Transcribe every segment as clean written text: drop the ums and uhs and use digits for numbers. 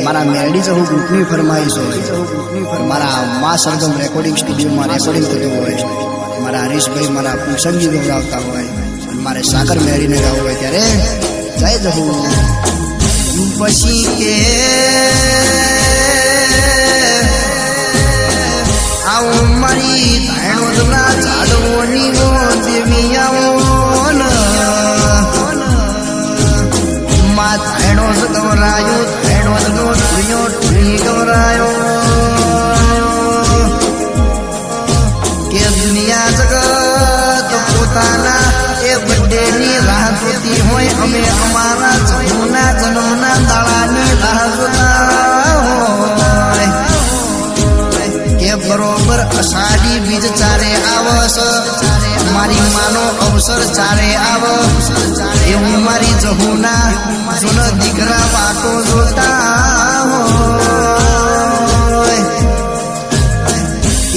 મારા મેરડી જવું ગ્રુપની ફરમાઈશ હોય, મારા મા સરગમ રેકોર્ડિંગ સ્ટુડિયોમાં રેકોર્ડિંગ થતું હોય, મારા હરીશભાઈ મારા સંગીત ગવડાવતા હોય અને મારે સાકર મેળીને ગાવું હોય ત્યારે જય જવું પછી કે આવું મારી ધાણોદના ઝાડવોની દેવી આવો માં ધાણો જ ગવરાયો, ધાણો જ નો ઢુલિયો ઢુલી ગવરાયો કે દુનિયા જગત પોતાના એ બર્થડેની રાહ જોતી હોય, અમે અમારા જન્મના દાડાની રાહ જોતા હોય કે બરોબર અષાઢી બીજ ચારે આવસ, મારી માનો અવસર ચારે આવ એવું મારી જહુના જૂન દીકરા વાતો જોતા હોય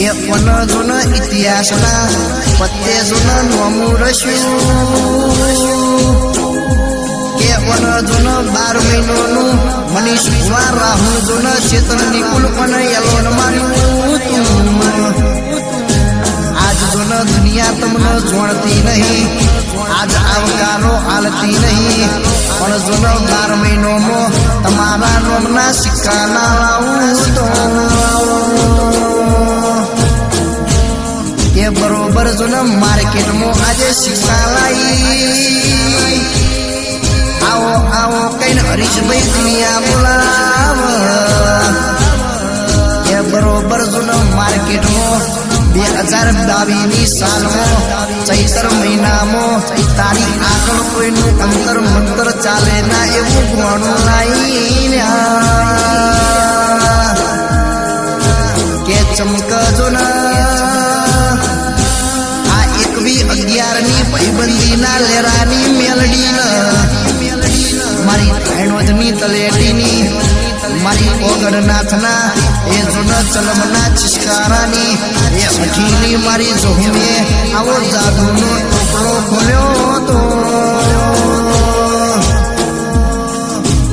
એ પણ જૂન ઇતિહાસના પત્તે જૂન નોમું રસ્યું કે પણ જૂન 12 મહિનાનું મનીષ કુમાર રાહુ જૂન ચેતન નિકુલ પણ એલોન માર્યું તું આજ જૂન દુનિયા તમને જોડતી નહીં, આજ આવકારો આલતી નહીં પણ જૂન 12 મહિનામાં તમારા નોમના સિક્કા ના લાવું તો કે બરોબર જૂન માર્કેટમાં આજે સિક્કા લાવી આવો આવો કઈને હરીશભાઈ દુનિયા બોલાવ કે બરોબર જૂન માર્કેટમાં 2022ની સાલમાં ચૈત્ર મહિનામાં તારીખ આગળ કોઈનું અંતર મંતર ચાલે ના એવું ઘણું લાઈને કે ચમકજો આ 21/11ની ભાઈબંધીના લેરાની મેલડી મારી ધાણોદની તલેટીની મારી ઓગણનાથના એ જૂના ચલમના ચિસ્કારાની એ અઠીની મારી જોહુએ આવો જાદુનો ટોપલો ખોલ્યો તો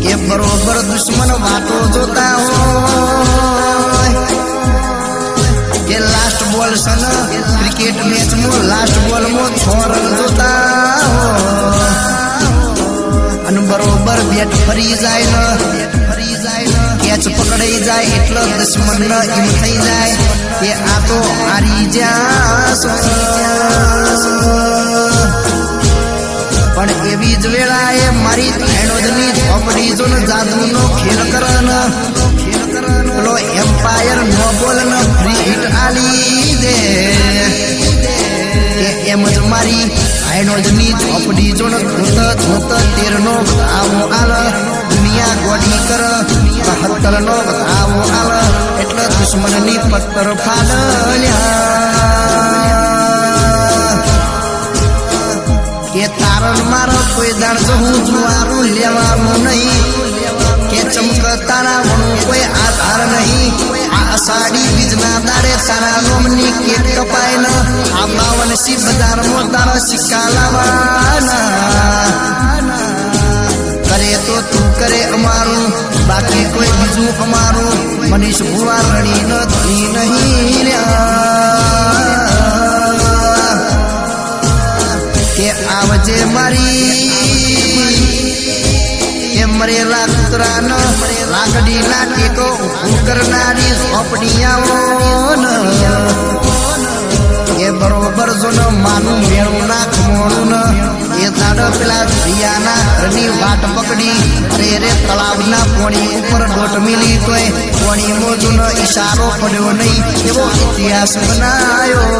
કે બરોબર દુશ્મન વાતો જોતા હોય કે લાસ્ટ બોલ સન ક્રિકેટ મેચમાં લાસ્ટ બોલમાં 6 રન જોતા હોય અને બરોબર બેટ ફરી જાય કેચ પકડાઈ જાય એટલે દુશ્મન એમ થઈ જાય કે આ તો હારી જા પણ એવી જ વેળાએ મારી ધાણોદની ઝોપડી જોન જાદુનો ખેલ કરન પેલો એમ્પાયર નો બોલ ન ફ્રી હિટ આલી દે કે એમ જ મારી ધાણોદની ઝોપડી જોન ધોત 13નો આવો આલ દુનિયા ગોડી કર 72નો આવો આલ એટલે દુશ્મનની પત્તર ફાડલ્યા કે તારણ મારો કોઈ દાણ જવું જુવારું લેવાનું નહીં કે ચમક તારા વણું કોઈ આધાર નહીં આ અષાઢી બીજના દાડે તારા નોમની કેક કપાય ન આ 52 બજારમાં તારા સિક્કા લાવવાના કરે તો તું કરે અમારું બાકી કોઈ બીજું અમારું મનીષ ભુવા રણી નથી નહીં કે આવજે મારી એ મરેલા કૂતરાનો લાકડીના ટેકો ઊભું કરનારી ઝોપડી આવો એ બરોબર જોનો માનું મેળું ના ખમોણું એ દાડો પેલા દરિયાના ઘરની વાટ પકડી રે તળાવના પોણી ઉપર દોટ મિલી તોય પોણી મોજુનો ઈશારો પડ્યો નહીં એવો ઇતિહાસ બનાયો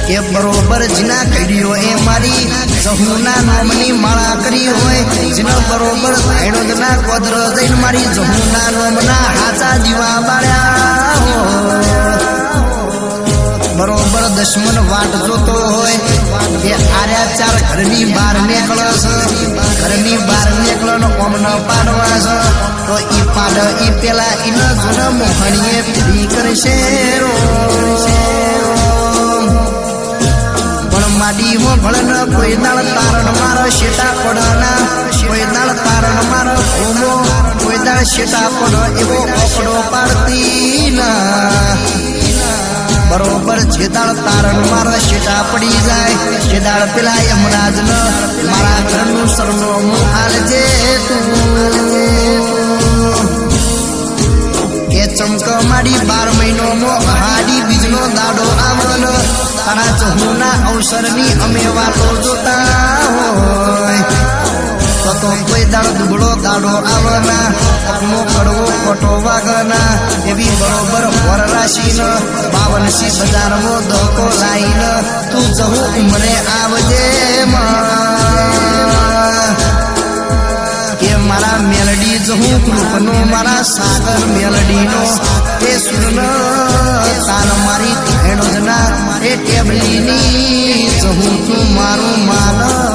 કે બરોબર જીના કડીઓ એ મારી જહુના નામની માળા કરી હોય જીનો બરોબર ધાણોદના કોદર જઈને મારી જહુના નામના હાચા દીવા બાળ્યા બરોબર દુશ્મન વાટ જોતો હોય કે આર્યા 4 ઘરની બહાર નીકળસ ઘરની બહાર નીકળનો કોમ ન પાડવા તો ઈ પાડ ઈ પેલા ઈનો જૂનો મોહણીએ પીડી કરશે માડી મો ભળન કોઈ દાળ તારણ મારો શેટા પડના કોઈ શેટા પણ એવો ઓકડો પાડતી ના બરોબર જે દાળ તારણ મારા શેટા પડી જાય જે દાળ પેલા યમરાજ ન મારા ઘરનું સરનામું આલજે એ ચમક માડી 12 મહિનોમાં હાડી બીજનો દાડો આવલ તારા ચહુના અવસરની અમે વાતો જોતા હોય તો કોઈ દાડો દુબળો દાડો આવના પગનો કડવો ખોટો વાગના એવી બરોબર વર રાશિન 52,000 દોકો લાઈન તું જહું મને આવજે કે મારા મેલડી જહું કૃપનો મારા સાગર મેલડીનો એ સુરન તાર મારી ભેણો જના એ ટેબલીની જહું તું મારું માન